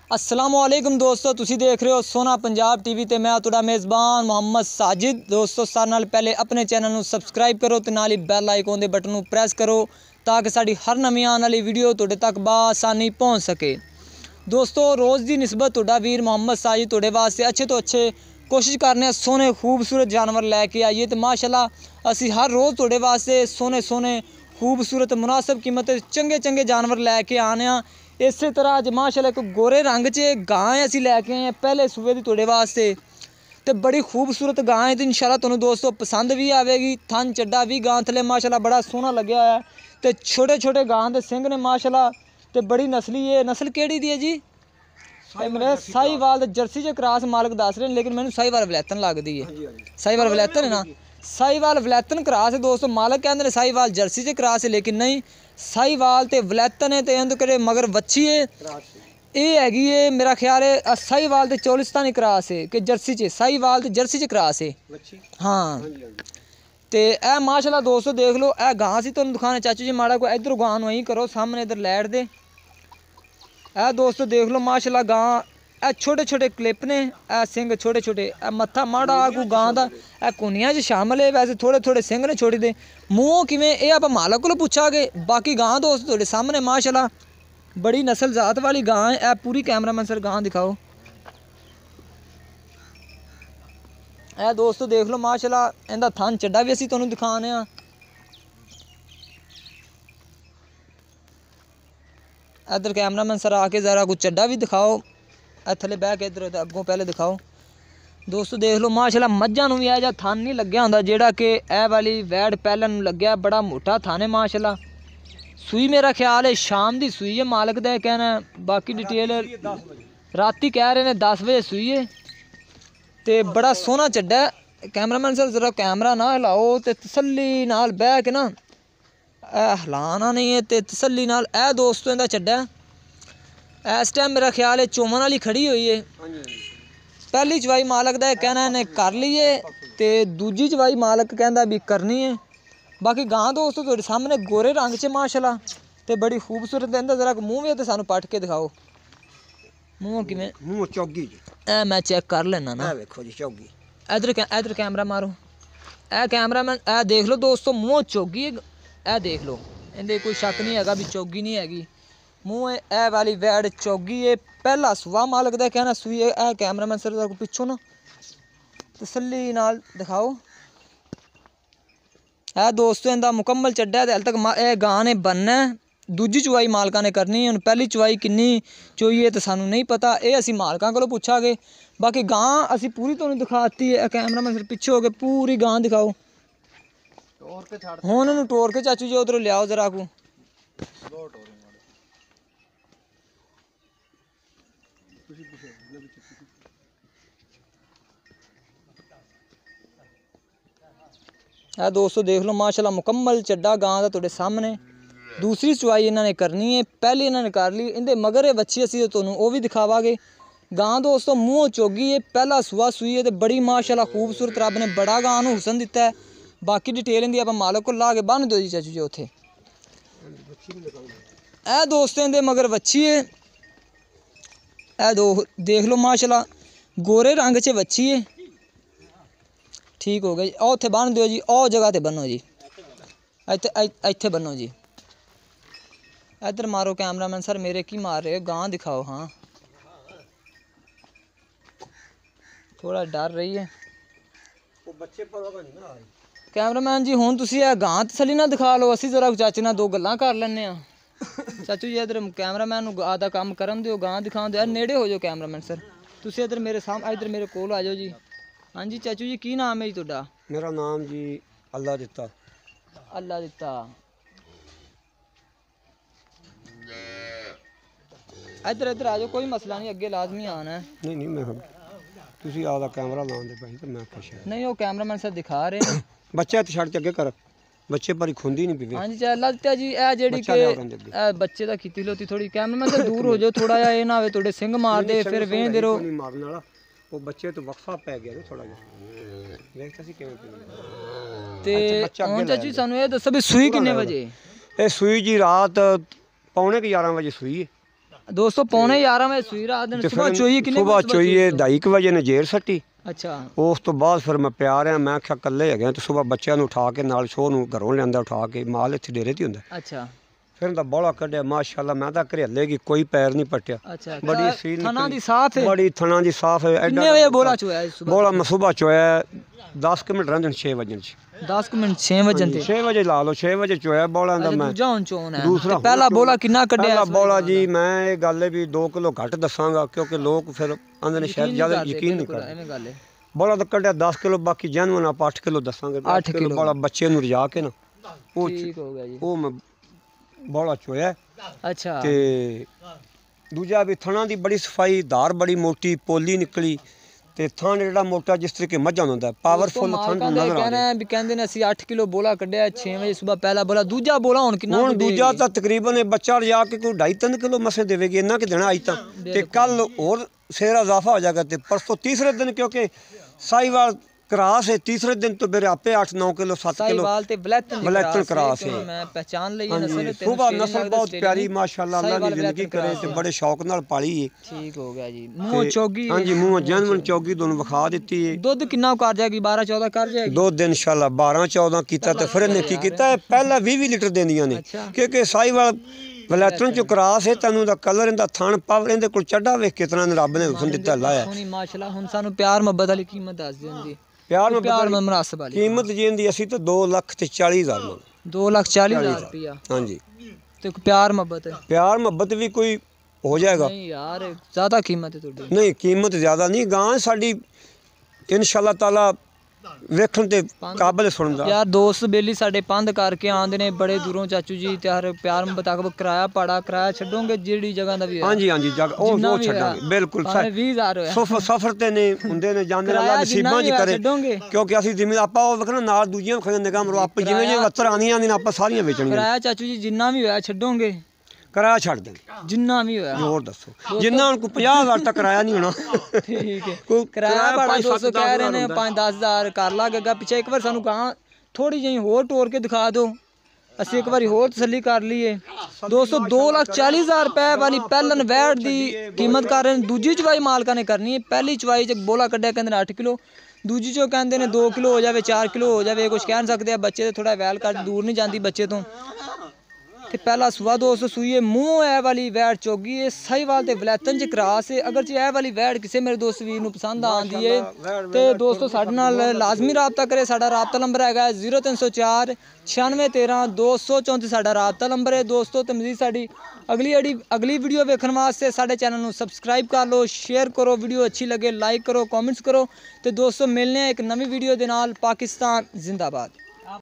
अस्सलामुअलैकुम दोस्तों, तुसी देख रहे हो सोना पंजाब टीवी ते मैं तुहाडा मेज़बान मोहम्मद साजिद। दोस्तों सारे नाल पहले अपने चैनल नूं सबसक्राइब करो ते नाल ही बैल आइकन दे बटन नूं प्रेस करो ताकि साडी हर नवीं आने वाली वीडियो तुहाडे तक बासानी पहुँच सके। दोस्तों रोज़ की निस्बत तुहाडा वीर मोहम्मद साजिद तुहाडे वास्ते अच्छे तो अच्छे कोशिश करने सोहने खूबसूरत जानवर लैके आइए तो माशाल्लाह असी हर रोज़ तुहाडे वास्ते सोहने सोहने खूबसूरत मुनासिब कीमत चंगे चंगे जानवर लैके आने। इस तरह अज माशाल्लाह एक गोरे रंग च गां असी लैके आए हैं पहले सूबे की तुहाडे वास्ते तो बड़ी खूबसूरत गां है। तो इंशाल्लाह तुहानूं दोस्तों पसंद भी आएगी। थन चड्डा भी गां थले माशाल्लाह बड़ा सोहना लग्या होया है तो छोटे छोटे गां दे सिंग ने माशाल्लाह तो बड़ी नस्ली है। नस्ल केड़ी दी है जी? मेरे साहीवाल जर्सी च क्रॉस मालक दस रहे हैं लेकिन मैंने साहीवाल वलैतन लगती है। साहीवाल वलैतन है ना, साहीवाल वलैतन क्रॉस है दोस्तों। मालक कहते हैं साहीवाल जर्सी च क्रॉस है लेकिन नहीं, साहीवाल तो वलैतन है तो इन्हें मगर वच्छी है ये हैगी है। मेरा ख्याल है साहीवाल तो चोलिस्तानी क्रॉस है कि जर्सी च, साहीवाल तो जर्सी च क्रॉस है। हाँ तो यह माशाल्लाह दोस्तों देख लो यह गां से तुम दिखाने चाचू जी माड़ा को इधर गां वहीं करो सामने इधर लैट दे। यह दोस्तों देख लो माशाल्लाह गां ए छोटे छोटे क्लिप ने ए सिंग छोटे छोटे ए मत्था माड़ा आगू गां दा ए कुनियां च शामिल है। वैसे थोड़े थोड़े सिंग ने छोड़ी दे मूँह किवें ये आप मालक को पूछांगे। बाकी गां दोस्त थोड़े सामने माशाल्लाह बड़ी नस्ल जात वाली गां है। ए पूरी कैमरामैन सर गां दिखाओ। ए दोस्तों देख लो माशाल्लाह इनका थन चड्डा भी असीं तुहानूं दिखाने आ। इधर कैमरामैन सर आके ज़रा कुछ चड्डा भी दिखाओ। थले बह के इधर अगों पहले दिखाओ। दोस्तों देख लो माशाल्लाह मझां नूं भी यह थन नहीं लग्या हुंदा जेड़ा कि ए वाली वैड़ पहले नूं लग्या। बड़ा मोटा थन है माशाल्लाह। सूई मेरा ख्याल है शाम की सूई है मालक दा कहना। बाकी डिटेल राती कह रहे हैं 10 बजे सूई है तो बड़ा सोहना चड्डा है। कैमरामैन सर जरा कैमरा ना हिलाओ तो तसल्ली नाल बह के ना हिलाना नहीं है तो तसल्ली नाल। ए दोस्तों इहदा चड्डा इस टाइम मेरा ख्याल है चोमन वाली खड़ी हुई है। पहली चवाई मालक दा कहना इन्हें कर ली है तो दूजी चवाई मालक कहता भी करनी है। बाकी गां दोस्तों तुहाडे सामने गोरे रंग च माशाल्लाह तो बड़ी खूबसूरत। इहदा जरा मूँह भी तो सानूं पट के दिखाओ। मूँह किवें? मूँह चौगी ए मैं चेक कर लेना ना। देखो जी चौगी। इधर कैमरा मारो। ए कैमरामैन ए देख लो दोस्तों मूँह चौगी ए देख लो। इहदे कोई शक नहीं हैगा भी चौगी नहीं हैगी। मूँह ए वाली वैड़ चौगी है। पहला सुहा मालक दा कहना सूई है। ए कैमरामैन सर को पिछों ना तसल्ली नाल दिखाओ। ए दोस्तों इनका मुकम्मल चड्डा है। हल तक ए गां ने बनना है। दूजी चवाई मालका ने करनी है। पहली चवाई किन्नी चोई है तो सानू नहीं पता, ये असी मालकों को पूछांगे। बाकी गां असी पूरी तुहानूं दिखाती है। कैमरामैन सर पिछे हो गए पूरी गां दिखाओ। हुण इहनूं टोर के चाचू जी उधरों लियाओ जरा को। दोस्तों देख लो माशाल्लाह मुकम्मल चड्डा गां दा तुहाडे सामने। दूसरी चवाई इन्होंने करनी है, पहली इन्होंने कर ली। इनके मगर बच्ची असी तुहानूं वो भी दिखावांगे। गां दोस्तों मूँह चोगी है, पहला सुहा सूई है तो बड़ी माशाल्लाह खूबसूरत। रब ने बड़ा गां नूं हुसन दिता है। बाकी डिटेल इनकी आप मालक को ला के बन दो जी चाचू जी उत्थे। ए दोस्तों इनके मगर बच्ची है। ए देख लो माशाल्लाह गोरे रंग च बच्ची है। ठीक हो गया जी। ओ उत्थे बन दो जी, ओ जगह ते बनो जी, इत्थे बनो जी। इधर मारो कैमरामैन सर मेरे की मार रहे हो? गां दिखाओ। हाँ थोड़ा डर रही है कैमरामैन जी। हुण तुसीं यह गां तसली ना दिखा लो, असी जरा चाचे नाल दो गल्लां कर लैने आ। चाचू जी इधर कैमरामैन नूं आदा काम करन दिओ, गां दिखाओ दो। नेड़े हो जाओ कैमरामैन सर, तुसीं इधर मेरे सामने इधर मेरे कोल आ जाओ जी। हाँ जी चाचू जी की नाम है जी तुहाडा? मेरा नाम जी अल्लाह दिता। अल्लाह दिता। इधर इधर आ जाओ, कोई मसला नहीं, अगे लाजमी आना है। नहीं नहीं मैं तुसीं आदा कैमरा लाउंदे पई ते मैं पुछया नहीं वो कैमरामैन सर दिखा रहे हैं। बच्चे ते छड़ के अगे कर, बच्चे पर खुंदी नहीं पीवे। हाँ जी अल्लाह दिता जी। ए जेड़ी के बच्चे दा खिती लोती थोड़ी कैमरामैन सर दूर हो जाओ थोड़ा जा, ये ना होवे तुहाडे सिंग मार दे फिर वेंदे रहो। नहीं मारने वाला वो बच्चे तो वक्फा पै गया ना थोड़ा जा। देख तसी किवें ते हुण चाचू सानू ये दसो भी सूई किन्ने बजे? ये सूई जी रात पौने 11 बजे सूई है। ਦੋਸਤੋ ਪੌਣੇ 11 ਵਜੇ ਸੂਈ ਰਾਤ ਦਿਨ ਸਵੇਰ ਚੋਈ ਕਿੰਨੇ ਸੁਬਾਹ ਚੋਈਏ 2:30 ਵਜੇ ਨੇ ਜੇਰ ਸੱਟੀ। ਅੱਛਾ ਉਸ ਤੋਂ ਬਾਅਦ ਫਿਰ ਮੈਂ ਪਿਆ ਰਿਹਾ, ਮੈਂ ਆਖਿਆ ਇਕੱਲੇ ਹੈਗੇ ਤੇ ਸੁਬਾਹ ਬੱਚਿਆਂ ਨੂੰ ਉਠਾ ਕੇ ਨਾਲ ਸ਼ੋਅ ਨੂੰ ਘਰੋਂ ਲਿਆਂਦਾ ਉਠਾ ਕੇ, ਮਾਲ ਇੱਥੇ ਡੇਰੇ 'ਤੇ ਹੁੰਦਾ। ਅੱਛਾ ਫਿਰ ਦਾ ਬੋਲਾ ਕੱਢਿਆ ਮਾਸ਼ਾਅੱਲਾ, ਮੈਂ ਤਾਂ ਘਰੇਲੇ ਕੀ ਕੋਈ ਪੈਰ ਨਹੀਂ ਪੱਟਿਆ। ਅੱਛਾ ਬੜੀ ਸੀਲ ਥਣਾ ਦੀ ਸਾਫ ਹੈ, ਬੜੀ ਥਣਾ ਦੀ ਸਾਫ ਹੈ। ਕਿੰਨੇ ਵਜੇ ਬੋਲਾ ਚੋਇਆ ਸੁਬਾਹ? ਬੋਲਾ ਮੈਂ ਸੁਬਾਹ ਚੋਇਆ 10 ਮਿੰਟ ਰਹਿੰਦੇ 6 ਵਜੇ 10 ਮਿੰਟ 6 ਵਜੇ ਤੇ 6 ਵਜੇ ਲਾ ਲਓ, 6 ਵਜੇ ਚੋਇਆ ਬੋਲਾ ਦਾ। ਮੈਂ ਦੂਜਾ ਹੁਣ ਚੋਣ ਹੈ, ਦੂਸਰਾ ਪਹਿਲਾ ਬੋਲਾ ਕਿੰਨਾ ਕੱਢਿਆ? ਪਹਿਲਾ ਬੋਲਾ ਜੀ ਮੈਂ ਇਹ ਗੱਲ ਹੈ ਵੀ 2 ਕਿਲੋ ਘੱਟ ਦੱਸਾਂਗਾ ਕਿਉਂਕਿ ਲੋਕ ਫਿਰ ਆਂਦੇ ਨੇ ਸ਼ਾਇਦ ਜ਼ਿਆਦਾ ਯਕੀਨ ਨਹੀਂ ਕਰਦੇ। ਐਵੇਂ ਗੱਲ ਹੈ। ਬੋਲਾ ਤਾਂ ਕੱਢਿਆ 10 ਕਿਲੋ, ਬਾਕੀ ਜੈਨੂਨ ਆਪਾਂ 8 ਕਿਲੋ ਦੱਸਾਂਗੇ। 8 ਕਿਲੋ ਬੋਲਾ ਬੱਚੇ ਨੂੰ ਰਜਾ ਕੇ ਨਾ ਉਹ ਠੀਕ ਹੋ ਗਿਆ ਜੀ, ਉਹ ਮੈਂ ਬੋਲਾ ਚੋਇਆ। ਅੱਛਾ ਤੇ ਦੂਜਾ ਵੀ ਥਣਾ ਦੀ ਬੜੀ ਸਫਾਈ, ਧਾਰ ਬੜੀ ਮੋਟੀ, ਪੋਲੀ ਨਿਕਲੀ ਤੇ ਥਣ ਜਿਹੜਾ ਮੋਟਾ ਜਿਸ ਤਰੀਕੇ ਮੱਝਾਂ ਹੁੰਦਾ ਪਾਵਰਫੁਲ ਥਣ ਨਜ਼ਰ ਆ ਰਿਹਾ। ਵੀ ਕਹਿੰਦੇ ਨੇ ਅਸੀਂ 8 ਕਿਲੋ ਬੋਲਾ ਕੱਢਿਆ 6 ਵਜੇ ਸਵੇਰ, ਪਹਿਲਾ ਬੋਲਾ। ਦੂਜਾ ਬੋਲਾ ਹੁਣ ਕਿੰਨਾ? ਹੁਣ ਦੂਜਾ ਤਾਂ ਤਕਰੀਬਨ ਇਹ ਬੱਚਾ ਰਜਾ ਕੇ ਕੋਈ 2.5-3 ਕਿਲੋ ਮਸੇ ਦੇਵੇਗੀ, ਇੰਨਾ ਕਿ ਦੇਣਾ ਅੱਜ ਤਾਂ। ਤੇ ਕੱਲ ਹੋਰ ਸੇਰਾ ਇਜ਼ਾਫਾ ਹੋ ਜਾਏਗਾ ਤੇ ਪਰਸੋਂ ਤੀਸਰੇ ਦਿਨ ਕਿਉਂਕਿ ਸਾਈਵਾਲ ਕਰਾਸ ਹੈ, ਤੀਸਰੇ ਦਿਨ ਤੋਂ ਮੇਰੇ ਆਪੇ 8-9 ਕਿਲੋ 7 ਕਿਲੋ ਸਾਈਵਾਲ ਤੇ ਬਲੈਤਨ ਕਰਾਸ ਹੈ। ਮੈਂ ਪਹਿਚਾਨ ਲਈ ਨਸਲ। ਸੁਭਾ ਨਸਲ ਬਹੁਤ ਪਿਆਰੀ ਮਾਸ਼ਾਅੱਲਾ, ਅੱਲਾ ਦੀ ਜ਼ਿੰਦਗੀ ਕਰੇ ਤੇ ਬੜੇ ਸ਼ੌਕ ਨਾਲ ਪਾਲੀ ਹੈ। ਠੀਕ ਹੋ ਗਿਆ ਜੀ। ਮੂੰਹ ਚੌਗੀ? ਹਾਂਜੀ ਮੂੰਹ ਜੈਨੂਨ ਚੌਗੀ ਤੁਹਾਨੂੰ ਵਿਖਾ ਦਿੱਤੀ ਹੈ। ਦੁੱਧ ਕਿੰਨਾ ਕਰ ਜਾਏਗੀ? 12-14 ਕਰ ਜਾਏਗੀ ਦੁੱਧ ਇਨਸ਼ਾਅੱਲਾ 12-14 ਕੀਤਾ ਤੇ ਫਿਰ ਇਹਨੇ ਕੀ ਕੀਤਾ, ਪਹਿਲਾਂ 20 ਲੀਟਰ ਦਿੰਦੀਆਂ ਨੇ ਕਿਉਂਕਿ ਸਾਈਵਾਲ ਬਲੈਤਨ ਚ ਕਰਾਸ ਹੈ। ਤੈਨੂੰ ਦਾ ਕਲਰ ਇਹਦਾ ਥਣ ਪਾਵਰ ਇਹਦੇ ਕੋਲ ਚੱਡਾ ਵੇਖ ਕਿਤਨਾ ਰੱਬ ਨੇ ਹੁਸਨ ਦਿੱਤਾ ਲਾਇਆ। ਸੋਹਣੀ ਮਾਸ਼ਾਅੱਲਾ। ਹੁਣ ਸਾਨੂੰ ਪਿਆਰ ਮੁਹੱਬਤ ਵਾਲੀ ਕੀਮਤ ਦੱਸ ਦਿਓ ਜੀ। ਪਿਆਰ ਮੁਨਾਸਬ ਵਾਲੀ ਕੀਮਤ ਜਿੰਦੀ ਅਸੀਂ ਤਾਂ 2,40,000 ਮੰਗ। 2,40,000 ਰੁਪਇਆ? ਹਾਂਜੀ। ਤੇ ਪਿਆਰ ਮੁਹੱਬਤ? ਪਿਆਰ ਮੁਹੱਬਤ ਵੀ ਕੋਈ ਹੋ ਜਾਏਗਾ। ਨਹੀਂ ਯਾਰ ਜ਼ਿਆਦਾ ਕੀਮਤ ਹੈ ਤੁਹਾਡੀ। ਨਹੀਂ ਕੀਮਤ ਜ਼ਿਆਦਾ ਨਹੀਂ, ਗਾਂ ਸਾਡੀ ਇਨਸ਼ਾਅੱਲਾ ਤਾਲਾ ਵੇਖਣ ਤੇ ਕਾਬਲ ਸੁਣਦਾ। ਯਾਰ ਦੋਸਤ ਬੇਲੀ ਸਾਡੇ ਪੰਧ ਕਰਕੇ ਆਉਂਦੇ ਨੇ ਬੜੇ ਦੂਰੋਂ ਚਾਚੂ ਜੀ, ਤੇ ਹਰ ਪਿਆਰ ਮੁਤਾਬਕ ਕਿਰਾਇਆ ਪਾੜਾ ਕਿਰਾਇਆ ਛੱਡੋਗੇ ਜਿਹੜੀ ਜਗ੍ਹਾ ਦਾ ਵੀ? ਹਾਂਜੀ ਹਾਂਜੀ ਜਗ੍ਹਾ ਉਹ ਛੱਡਾਂਗੇ ਬਿਲਕੁਲ। 20,000 ਹੋਇਆ ਸਫਰ ਤੇ ਨੇ ਹੁੰਦੇ ਨੇ ਜਾਂਦੇ ਨੇ, ਅੱਲਾ ਨਸੀਬਾਂ ਚ ਕਰੇ ਕਿਉਂਕਿ ਅਸੀਂ ਜਿਵੇਂ ਆਪਾਂ ਉਹ ਵੇਖਣਾ ਨਾਲ ਦੂਜੀਆਂ ਖੜੇ ਨਿਗਾਹ ਮਰੋ, ਆਪਾਂ ਜਿਵੇਂ ਜਿਵੇਂ ਵੱਤਰ ਆਉਂਦੀਆਂ ਨੇ ਆਪਾਂ ਸਾਰੀਆਂ ਵੇਚਣੀਆਂ। ਕਿਰਾਇਆ ਚਾਚੂ ਜੀ ਜਿੰਨਾ ਵੀ ਹੋਇਆ ਛੱਡੋਗੇ? ਕਿਰਾਇਆ ਛੱਡ ਦੇ ਜਿੰਨਾ ਵੀ ਹੋਇਆ। ਹੋਰ ਦੱਸੋ ਜਿੰਨਾ ਹੁਣ ਕੋਈ 50,000 ਤੱਕ ਕਿਰਾਇਆ ਨਹੀਂ ਹੋਣਾ। ਠੀਕ ਹੈ। ਕਿਰਾਇਆ ਬੜਾ ਦੋਸਤੋ ਕਹਿ ਰਹੇ ਨੇ 5-10,000 ਕਰ ਲਾਗੇਗਾ ਪਿੱਛੇ। ਇੱਕ ਵਾਰ ਸਾਨੂੰ ਕਹਾਂ ਥੋੜੀ ਜਿਹੀ ਹੋਰ ਤੋੜ ਕੇ ਦਿਖਾ ਦਿਓ, ਅਸੀਂ ਇੱਕ ਵਾਰੀ ਹੋਰ ਤਸੱਲੀ ਕਰ ਲਈਏ। ਦੋਸਤੋ 2,40,000 ਰੁਪਏ ਵਾਲੀ ਪਹਿਲਨ ਵੈੜ ਦੀ ਕੀਮਤ ਕਰ ਰਹੇ ਨੇ। ਦੂਜੀ ਚਵਾਈ ਮਾਲਕਾਂ ਨੇ ਕਰਨੀ ਹੈ। ਪਹਿਲੀ ਚਵਾਈ 'ਚ ਬੋਲਾ ਕੱਢਿਆ ਕਹਿੰਦੇ ਨੇ 8 ਕਿਲੋ, ਦੂਜੀ 'ਚੋਂ ਕਹਿੰਦੇ ਨੇ 2 ਕਿਲੋ ਹੋ ਜਾਵੇ 4 ਕਿਲੋ ਹੋ ਜਾਵੇ, ਕੁਝ ਕਹਿ ਸਕਦੇ ਆ। ਬੱਚੇ ਤੇ ਥੋੜਾ ਵੈਲ ਕੱਢ ਦੂਰ ਨਹੀਂ ਜਾਂਦੀ ਬੱਚੇ ਤੋਂ। ਤੇ ਪਹਿਲਾ ਸੁਆ ਦੋਸਤੋ ਸੂਈਏ ਮੂੰਹ ਇਹ ਵਾਲੀ ਵੈੜ ਚੋਗੀ ਹੈ ਸਾਈਵਾਲ ਤੇ ਬਲੈਤਨ ਚ ਕਰਾਸ ਹੈ। ਅਗਰ ਜੇ ਇਹ ਵਾਲੀ ਵੈੜ ਕਿਸੇ ਮੇਰੇ ਦੋਸਤ ਵੀਰ ਨੂੰ ਪਸੰਦ ਆਉਂਦੀ ਹੈ ਤੇ ਦੋਸਤੋ ਸਾਡੇ ਨਾਲ ਲਾਜ਼ਮੀ ਰਾਬਤਾ ਕਰੇ। ਸਾਡਾ ਰਾਬਤਾ ਨੰਬਰ ਹੈਗਾ 0304 9613 234 ਸਾਡਾ ਰਾਬਤਾ ਨੰਬਰ ਹੈ ਦੋਸਤੋ। ਤੇ ਮਜ਼ੀਦ ਸਾਡੀ ਅਗਲੀ ਵੀਡੀਓ ਵੇਖਣ ਵਾਸਤੇ ਸਾਡੇ ਚੈਨਲ ਨੂੰ ਸਬਸਕ੍ਰਾਈਬ ਕਰ ਲਓ, ਸ਼ੇਅਰ ਕਰੋ, ਵੀਡੀਓ ਅੱਛੀ ਲੱਗੇ ਲਾਈਕ ਕਰੋ, ਕਮੈਂਟਸ ਕਰੋ। ਤੇ ਦੋਸਤੋ ਮਿਲਨੇ ਆ ਇੱਕ ਨਵੀਂ ਵੀਡੀਓ ਦੇ ਨਾਲ। ਪਾਕਿਸਤਾਨ ਜ਼ਿੰਦਾਬਾਦ।